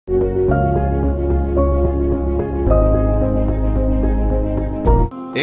ایک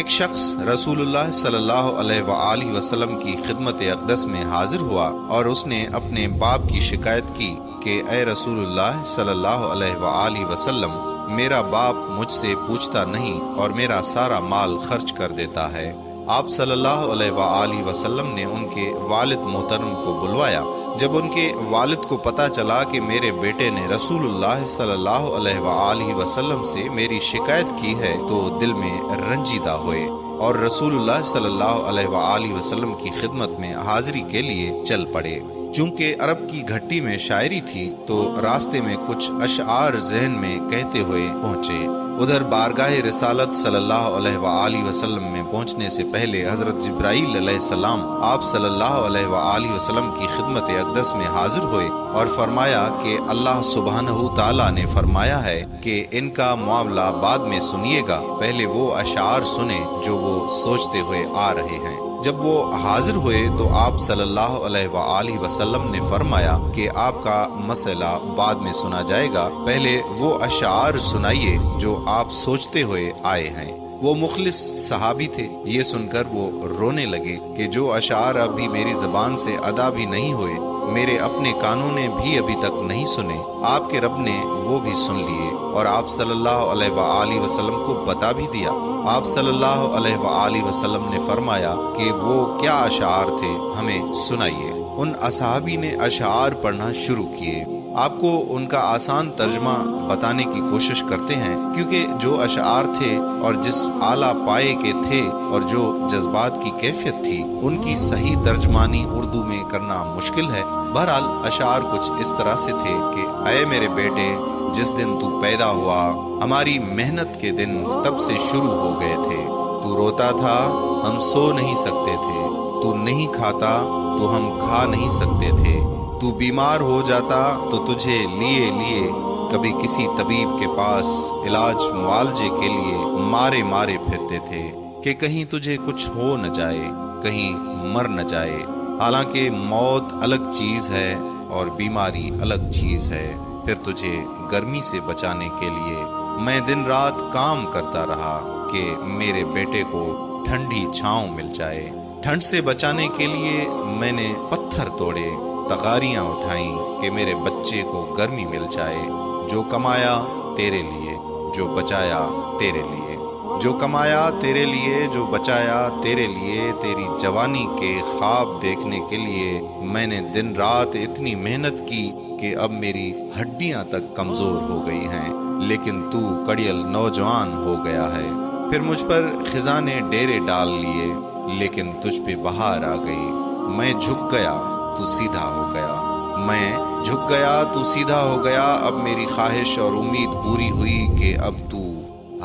شخص رسول اللہ صلی اللہ علیہ وآلہ وسلم کی خدمت اقدس میں حاضر ہوا اور اس نے اپنے باپ کی شکایت کی کہ اے رسول اللہ صلی اللہ علیہ وآلہ وسلم، میرا باپ مجھ سے پوچھتا نہیں اور میرا سارا مال خرچ کر دیتا ہے۔ آپ صلی اللہ علیہ وآلہ وسلم نے ان کے والد محترم کو بلوایا۔ جب ان کے والد کو پتہ چلا کہ میرے بیٹے نے رسول اللہ صلی اللہ علیہ وآلہ وسلم سے میری شکایت کی ہے تو دل میں رنجیدہ ہوئے اور رسول اللہ صلی اللہ علیہ وآلہ وسلم کی خدمت میں حاضری کے لیے چل پڑے۔ چونکہ عرب کی گھٹی میں شاعری تھی تو راستے میں کچھ اشعار ذہن میں کہتے ہوئے پہنچے۔ ادھر بارگاہ رسالت صلی اللہ علیہ وآلہ وسلم میں پہنچنے سے پہلے حضرت جبرائیل علیہ السلام آپ صلی اللہ علیہ وآلہ وسلم کی خدمت اقدس میں حاضر ہوئے اور فرمایا کہ اللہ سبحانہ تعالیٰ نے فرمایا ہے کہ ان کا معاملہ بعد میں سنیے گا، پہلے وہ اشعار سنیں جو وہ سوچتے ہوئے آ رہے ہیں۔ جب وہ حاضر ہوئے تو آپ صلی اللہ علیہ وآلہ وسلم نے فرمایا کہ آپ کا مسئلہ بعد میں سنا جائے گا، پہلے وہ اشعار سنائیے جو آپ سوچتے ہوئے آئے ہیں۔ وہ مخلص صحابی تھے، یہ سن کر وہ رونے لگے کہ جو اشعار ابھی میری زبان سے ادا بھی نہیں ہوئے، میرے اپنے کانوں نے بھی ابھی تک نہیں سنے، آپ کے رب نے وہ بھی سن لیے اور آپ صلی اللہ علیہ وآلہ وسلم کو بتا بھی دیا۔ آپ صلی اللہ علیہ وآلہ وسلم نے فرمایا کہ وہ کیا اشعار تھے، ہمیں سنائیے۔ ان اصحابی نے اشعار پڑھنا شروع کیے۔ آپ کو ان کا آسان ترجمہ بتانے کی کوشش کرتے ہیں کیونکہ جو اشعار تھے اور جس اعلیٰ پائے کے تھے اور جو جذبات کی کیفیت تھی، ان کی صحیح ترجمانی اردو میں کرنا مشکل ہے۔ بہرحال اشعار کچھ اس طرح سے تھے کہ اے میرے بیٹے، جس دن تو پیدا ہوا ہماری محنت کے دن تب سے شروع ہو گئے تھے۔ تو روتا تھا، ہم سو نہیں سکتے تھے۔ تو نہیں کھاتا تو ہم کھا نہیں سکتے تھے۔ تو بیمار ہو جاتا تو تجھے لیے کبھی کسی طبیب کے پاس علاج معالجے کے لیے مارے پھرتے تھے کہ کہیں تجھے کچھ ہو نہ جائے، کہیں مر نہ جائے۔ حالانکہ موت الگ چیز ہے اور بیماری الگ چیز ہے۔ پھر تجھے گرمی سے بچانے کے لیے میں دن رات کام کرتا رہا کہ میرے بیٹے کو ٹھنڈی چھاؤں مل جائے۔ ٹھنڈ سے بچانے کے لیے میں نے پتھر توڑے، تغاریاں اٹھائیں کہ میرے بچے کو گرمی مل جائے۔ جو کمایا تیرے لیے، جو بچایا تیرے لیے، جو کمایا تیرے لیے، جو بچایا تیرے لیے، تیری جوانی کے خواب دیکھنے کے لیے میں نے دن رات اتنی محنت کی کہ اب میری ہڈیاں تک کمزور ہو گئی ہیں، لیکن تو کڑیل نوجوان ہو گیا ہے۔ پھر مجھ پر خزاں نے ڈیرے ڈال لیے، لیکن تجھ پہ بہار آ گئی۔ میں جھک گیا تو سیدھا ہو گیا، میں جھک گیا تو سیدھا ہو گیا۔ اب میری خواہش اور امید پوری ہوئی کہ اب تو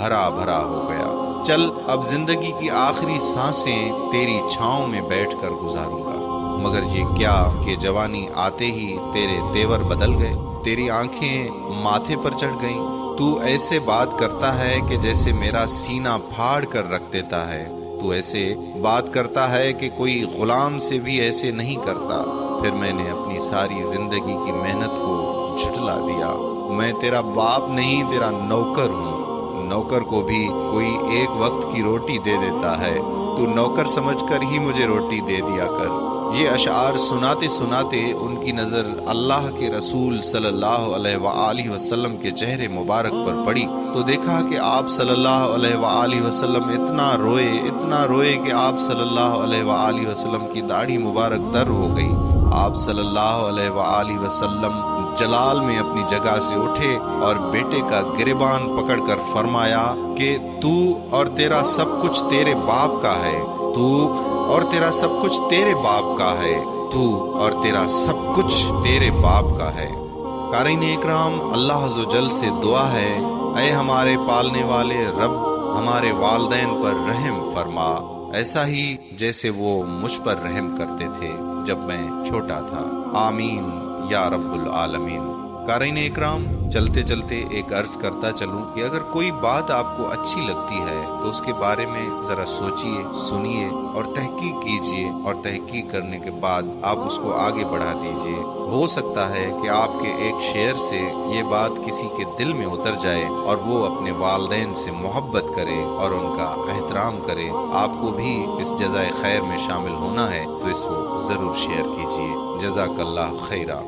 ہرا بھرا ہو گیا۔ چل اب زندگی کی آخری سانسیں تیری چھاؤں میں بیٹھ کر گزاروں گا۔ مگر یہ کیا کہ جوانی آتے ہی تیرے تیور بدل گئے، تیری آنکھیں ماتھے پر چڑھ گئیں۔ تو ایسے بات کرتا ہے کہ جیسے میرا سینہ پھاڑ کر رکھ دیتا ہے۔ تو ایسے بات کرتا ہے کہ کوئی غلام سے بھی ایسے نہیں کرتا۔ پھر میں نے اپنی ساری زندگی کی محنت کو جھٹلا دیا۔ میں تیرا باپ نہیں، تیرا نوکر ہوں۔ نوکر کو بھی کوئی ایک وقت کی روٹی دے دیتا ہے، تو نوکر سمجھ کر ہی مجھے روٹی دے دیا کر۔ یہ اشعار سناتے سناتے ان کی نظر اللہ کے رسول صلی اللہ علیہ وآلہ وسلم کے چہرے مبارک پر پڑی تو دیکھا کہ آپ صلی اللہ علیہ وآلہ وسلم اتنا روئے کہ آپ صلی اللہ علیہ وآلہ وسلم کی داڑھی مبارک تر ہو گئی۔ آپ صلی اللہ علیہ وآلہ وسلم جلال میں اپنی جگہ سے اٹھے اور بیٹے کا گریبان پکڑ کر فرمایا کہ تو اور تیرا سب کچھ تیرے باپ کا ہے، تو اور تیرا سب کچھ تیرے باپ کا ہے، تو اور تیرا سب کچھ تیرے باپ کا ہے۔ قارئین اکرام، اللہ عز و جل سے دعا ہے، اے ہمارے پالنے والے رب، ہمارے والدین پر رحم فرما، ایسا ہی جیسے وہ مجھ پر رحم کرتے تھے جب میں چھوٹا تھا۔ آمین یا رب العالمین۔ قارئین اکرام، چلتے چلتے ایک عرض کرتا چلوں کہ اگر کوئی بات آپ کو اچھی لگتی ہے تو اس کے بارے میں ذرا سوچئے، سنیے اور تحقیق کیجئے، اور تحقیق کرنے کے بعد آپ اس کو آگے بڑھا دیجئے۔ ہو سکتا ہے کہ آپ کے ایک شعر سے یہ بات کسی کے دل میں اتر جائے اور وہ اپنے والدین سے محبت کرے اور ان کا احترام کرے۔ آپ کو بھی اس جزائے خیر میں شامل ہونا ہے تو اس کو ضرور شیئر کیجئے۔ جزاک اللہ خیرہ۔